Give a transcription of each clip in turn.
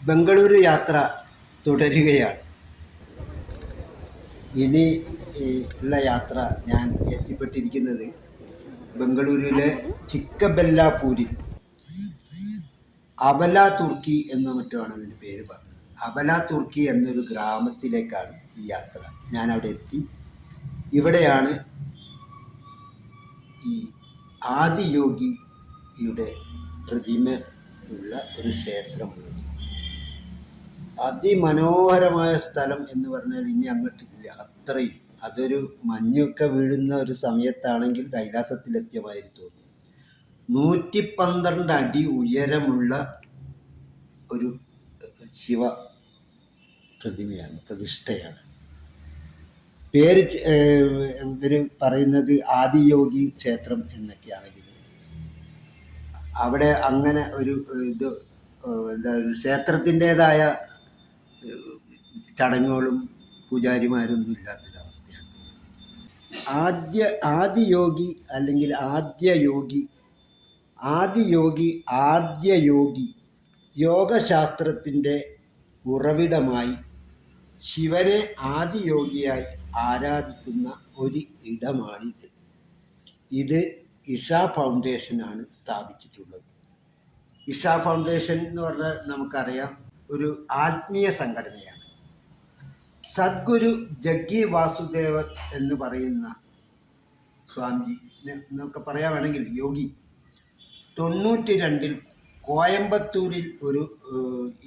ബംഗളൂരു യാത്ര തുടരുകയാണ്. ഇനി ഉള്ള യാത്ര ഞാൻ എത്തിപ്പെട്ടിരിക്കുന്നത് ബംഗളൂരുവിലെ ചിക്കബെല്ലാപൂരിൽ, അബല തുർക്കി എന്ന മറ്റുമാണ് അതിൻ്റെ പേര് പറഞ്ഞത്. അബല തുർക്കി എന്നൊരു ഗ്രാമത്തിലേക്കാണ് ഈ യാത്ര. ഞാൻ അവിടെ എത്തി. ഇവിടെയാണ് ഈ ആദിയോഗിയുടെ പ്രതിമ ഉള്ള ഒരു ക്ഷേത്രമുള്ളത്. അതിമനോഹരമായ സ്ഥലം എന്ന് പറഞ്ഞാൽ ഇനി അങ്ങോട്ടില്ല, അത്രയും. അതൊരു മഞ്ഞൊക്കെ വീഴുന്ന ഒരു സമയത്താണെങ്കിൽ കൈലാസത്തിലെത്തിയമാതിരി തോന്നും. 112 അടി ഉയരമുള്ള ഒരു ശിവ പ്രതിമയാണ്, പ്രതിഷ്ഠയാണ്. പേര് ഇവർ പറയുന്നത് ആദിയോഗി ക്ഷേത്രം എന്നൊക്കെയാണെങ്കിലും അവിടെ അങ്ങനെ ഒരു ഇത് എന്താ, ക്ഷേത്രത്തിൻ്റെതായ ചടങ്ങുകളും പൂജാരിമാരൊന്നും ഇല്ലാത്തൊരവസ്ഥയാണ്. ആദിയോഗി അല്ലെങ്കിൽ ആദ്യയോഗി യോഗശാസ്ത്രത്തിൻ്റെ ഉറവിടമായി ശിവനെ ആദിയോഗിയായി ആരാധിക്കുന്ന ഒരു ഇടമാണിത്. ഇത് ഇഷ ഫൗണ്ടേഷനാണ് സ്ഥാപിച്ചിട്ടുള്ളത്. ഇഷ ഫൗണ്ടേഷൻ എന്ന് പറഞ്ഞാൽ നമുക്കറിയാം, ഒരു ആത്മീയ സംഘടനയാണ്. സദ്ഗുരു ജഗ്ഗി വാസുദേവൻ എന്ന് പറയുന്ന സ്വാമിജി എന്നൊക്കെ പറയാമെങ്കിൽ യോഗി 92-ൽ കോയമ്പത്തൂരിൽ ഒരു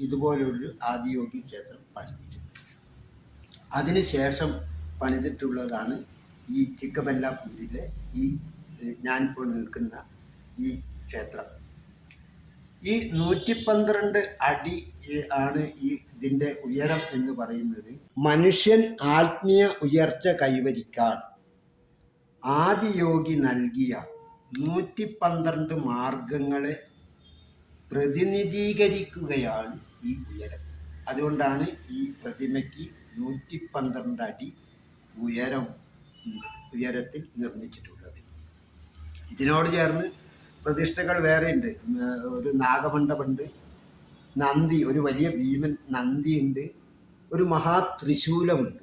ഇതുപോലൊരു ആദിയോഗി ക്ഷേത്രം പണിതിട്ടുണ്ട്. അതിനുശേഷം പണിതിട്ടുള്ളതാണ് ഈ ചിക്കബെല്ലാപൂരിലെ ഈ ഞാനിപ്പോൾ നിൽക്കുന്ന ഈ ക്ഷേത്രം. ഈ 112 അടി ആണ് ഇതിൻ്റെ ഉയരം എന്ന് പറയുന്നത്. മനുഷ്യൻ ആത്മീയ ഉയർച്ച കൈവരിക്കാൻ ആദിയോഗി നൽകിയ 112 മാർഗങ്ങളെ പ്രതിനിധീകരിക്കുകയാണ് ഈ ഉയരം. അതുകൊണ്ടാണ് ഈ പ്രതിമയ്ക്ക് 112 അടി ഉയരത്തിൽ നിർമ്മിച്ചിട്ടുള്ളത്. ഇതിനോട് ചേർന്ന് പ്രതിഷ്ഠകൾ വേറെയുണ്ട്. ഒരു നാഗമണ്ഡപമുണ്ട്, നന്ദി, ഒരു വലിയ ഭീമൻ നന്ദിയുണ്ട്, ഒരു മഹാത്രിശൂലമുണ്ട്.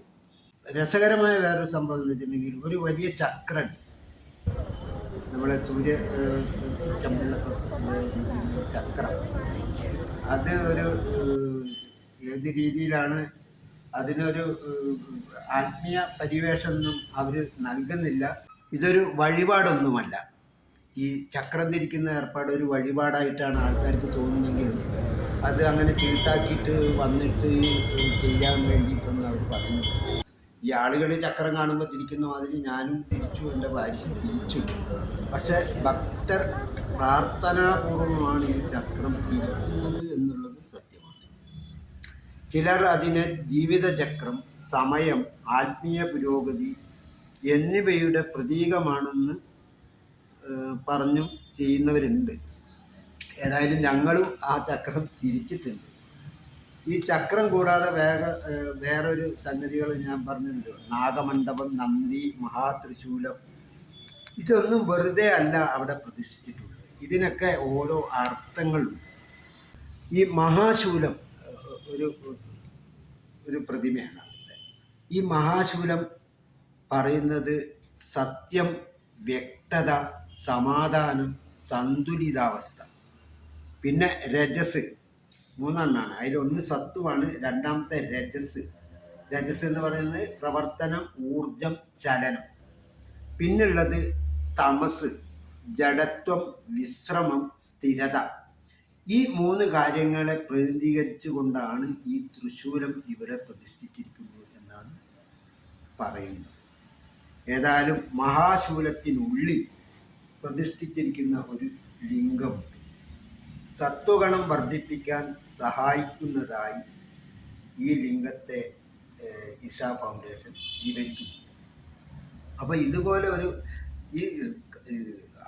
രസകരമായ വേറൊരു സംഭവം എന്ന് വെച്ചിട്ടുണ്ടെങ്കിൽ ഒരു വലിയ ചക്രമുണ്ട്. നമ്മളെ സൂര്യ ചക്രം. അത് ഒരു ഏത് രീതിയിലാണ്, അതിനൊരു ആത്മീയ പരിവേഷമൊന്നും അവർ നൽകുന്നില്ല. ഇതൊരു വഴിപാടൊന്നുമല്ല. ഈ ചക്രം തിരിക്കുന്ന ഏർപ്പാട് ഒരു വഴിപാടായിട്ടാണ് ആൾക്കാർക്ക് തോന്നുന്നെങ്കിലും അത് അങ്ങനെ ചീട്ടാക്കിയിട്ട് വന്നിട്ട് ചെയ്യാൻ വേണ്ടിയിട്ടൊന്നും അവർ പറഞ്ഞു. ഈ ആളുകൾ ചക്രം കാണുമ്പോൾ തിരിക്കുന്ന മാതിരി ഞാനും തിരിച്ചു, എൻ്റെ ഭാര്യ തിരിച്ചു. പക്ഷെ ഭക്തർ പ്രാർത്ഥനാപൂർവമാണ് ഈ ചക്രം തിരിക്കുന്നത് എന്നുള്ളത് സത്യമാണ്. ചിലർ അതിനെ ജീവിതചക്രം, സമയം, ആത്മീയ പുരോഗതി എന്നിവയുടെ പ്രതീകമാണെന്ന് പറഞ്ഞും ചെയ്യുന്നവരുണ്ട്. ഏതായാലും ഞങ്ങളും ആ ചക്രം തിരിച്ചിട്ടുണ്ട്. ഈ ചക്രം കൂടാതെ വേറൊരു സംഗതികൾ ഞാൻ പറഞ്ഞിട്ടുണ്ട്. നാഗമണ്ഡപം, നന്ദി, മഹാത്രിശൂലം, ഇതൊന്നും വെറുതെ അല്ല അവിടെ പ്രതിഷ്ഠിച്ചിട്ടുള്ളത്. ഇതിനൊക്കെ ഓരോ അർത്ഥങ്ങളുണ്ട്. ഈ മഹാശൂലം ഒരു പ്രതിമയാണ് അവിടുത്തെ. ഈ മഹാശൂലം പറയുന്നത് സത്യം, വ്യക്തത, സമാധാനം, സന്തുലിതാവസ്ഥ. പിന്നെ രജസ്, 3 എണ്ണമാണ്. അതിലൊന്ന് സത്വമാണ്, രണ്ടാമത്തെ രജസ്. രജസ് എന്ന് പറയുന്നത് പ്രവർത്തനം, ഊർജം, ചലനം. പിന്നുള്ളത് തമസ്, ജഡത്വം, വിശ്രമം, സ്ഥിരത. ഈ 3 കാര്യങ്ങളെ പ്രതിനിധീകരിച്ചുകൊണ്ടാണ് ഈ തൃശൂലം ഇവിടെ പ്രതിഷ്ഠിച്ചിരിക്കുന്നത് എന്നാണ് പറയുന്നത്. ഏതായാലും മഹാശൂലത്തിനുള്ളിൽ പ്രതിഷ്ഠിച്ചിരിക്കുന്ന ഒരു ലിംഗമുണ്ട്. സത്വഗണം വർദ്ധിപ്പിക്കാൻ സഹായിക്കുന്നതായി ഈ ലിംഗത്തെ ഇഷ ഫൗണ്ടേഷൻ വിവരിക്കുന്നു. അപ്പോൾ ഇതുപോലെ ഈ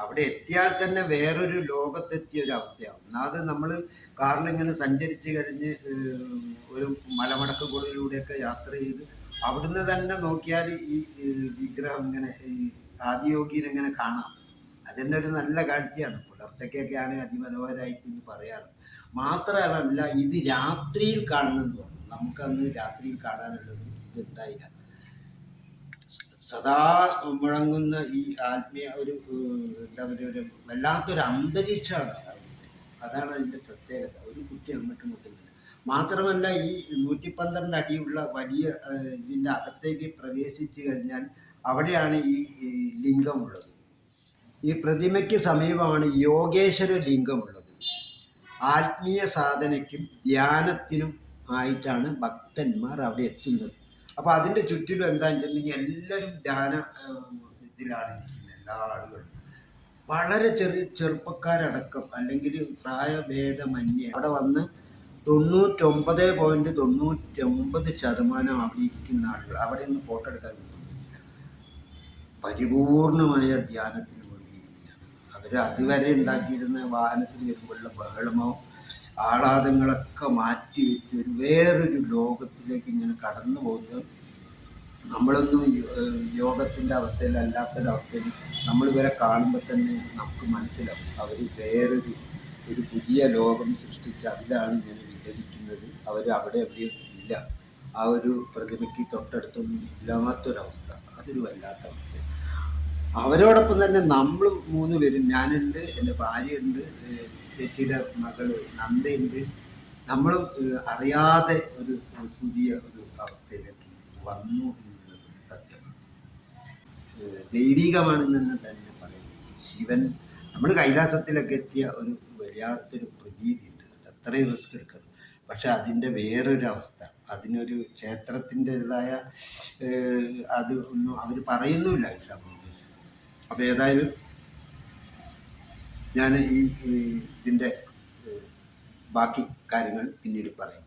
അവിടെ എത്തിയാൽ തന്നെ വേറൊരു ലോകത്തെത്തിയ ഒരു അവസ്ഥയാവും. ഒന്നാമത് നമ്മൾ കാറിലിങ്ങനെ സഞ്ചരിച്ച് കഴിഞ്ഞ് ഒരു മലമടക്കുകളിലൂടെയൊക്കെ യാത്ര ചെയ്ത് അവിടുന്ന് തന്നെ നോക്കിയാൽ ഈ വിഗ്രഹം ഇങ്ങനെ, ഈ ആദിയോഗീനെങ്ങനെ കാണാം. അതെന്നെ ഒരു നല്ല കാഴ്ചയാണ്. പുലർച്ചയ്ക്കൊക്കെയാണ് അതിമനോഹരമായിട്ട് എന്ന് പറയാറ്. മാത്രമല്ല ഇത് രാത്രിയിൽ കാണണമെന്ന് പറഞ്ഞു. നമുക്കന്ന് രാത്രിയിൽ കാണാനുള്ളത് ഇതുണ്ടായില്ല. സദാ മുഴങ്ങുന്ന ഈ ആത്മീയ ഒരു എന്താ പറയുക, ഒരു വല്ലാത്തൊരു അന്തരീക്ഷമാണ് അവിടുത്തെ. അതാണ് അതിൻ്റെ പ്രത്യേകത. ഒരു കുട്ടി അങ്ങോട്ടും ഇങ്ങോട്ടും ഇല്ല. മാത്രമല്ല ഈ 112 അടിയുള്ള വലിയ ഇതിൻ്റെ അകത്തേക്ക് പ്രവേശിച്ചു കഴിഞ്ഞാൽ അവിടെയാണ് ഈ ലിംഗമുള്ളത്. ഈ പ്രതിമയ്ക്ക് സമീപമാണ് യോഗേശ്വര ലിംഗമുള്ളത്. ആത്മീയ സാധനയ്ക്കും ധ്യാനത്തിനും ആയിട്ടാണ് ഭക്തന്മാർ അവിടെ എത്തുന്നത്. അപ്പോൾ അതിൻ്റെ ചുറ്റിലും എന്താണെന്ന് വെച്ചിട്ടുണ്ടെങ്കിൽ എല്ലാവരും ധ്യാന ഇതിലാണ് ഇരിക്കുന്നത്. എല്ലാ ആളുകളും വളരെ ചെറുപ്പക്കാരടക്കം അല്ലെങ്കിൽ പ്രായഭേദമന്യേ അവിടെ വന്ന് 99.99% അവിടെ ഇരിക്കുന്ന ആളുകൾ അവിടെ നിന്ന് ഫോട്ടോ എടുക്കാൻ ശ്രമിക്കില്ല. പരിപൂർണമായ ധ്യാനത്തിന് മുഴുകിയിരിക്കുകയാണ് അവർ. അതുവരെ ഉണ്ടാക്കിയിരുന്ന വാഹനത്തിൽ വരുമ്പോഴുള്ള ബഹളമോ ആഹ്ലാദങ്ങളൊക്കെ മാറ്റി വെച്ച് ഒരു വേറൊരു ലോകത്തിലേക്ക് ഇങ്ങനെ കടന്നു പോകുന്നത്. നമ്മളൊന്നും യോഗത്തിൻ്റെ അവസ്ഥയിലല്ലാത്തൊരവസ്ഥയിൽ നമ്മളിവരെ കാണുമ്പോൾ തന്നെ നമുക്ക് മനസ്സിലാവും അവർ ഒരു പുതിയ ലോകം സൃഷ്ടിച്ച് അതിലാണ് ഇങ്ങനെ വിഹരിക്കുന്നത്. അവർ അവിടെ എവിടെയും ഇല്ല. ആ ഒരു പ്രതിമയ്ക്ക് തൊട്ടടുത്തൊന്നും ഇല്ലാത്തൊരവസ്ഥ, അതൊരു വല്ലാത്ത അവസ്ഥയാണ്. അവരോടൊപ്പം തന്നെ നമ്മൾ 3 പേരും, ഞാനുണ്ട്, എൻ്റെ ഭാര്യയുണ്ട്, ചേച്ചിയുടെ മകള് നന്ദയുണ്ട്. നമ്മളും അറിയാതെ ഒരു പുതിയ ഒരു അവസ്ഥയിലേക്ക് വന്നു എന്നുള്ളത് സത്യമാണ്. ദൈവികമാണെന്ന് തന്നെ പറയും. ശിവൻ നമ്മൾ കൈലാസത്തിലൊക്കെ എത്തിയ ഒരു വല്ലാത്തൊരു പ്രതീതിയുണ്ട്. അത് അത്രയും റിസ്ക് എടുക്കണം. പക്ഷെ അതിൻ്റെ വേറൊരു അവസ്ഥ, അതിനൊരു ക്ഷേത്രത്തിൻ്റെതായ അത് ഒന്നും അവർ പറയുന്നുമില്ല ക്ഷേത്രം. അപ്പോൾ ഏതായാലും ഞാൻ ഇതിൻ്റെ ബാക്കി കാര്യങ്ങൾ പിന്നീട് പറയും.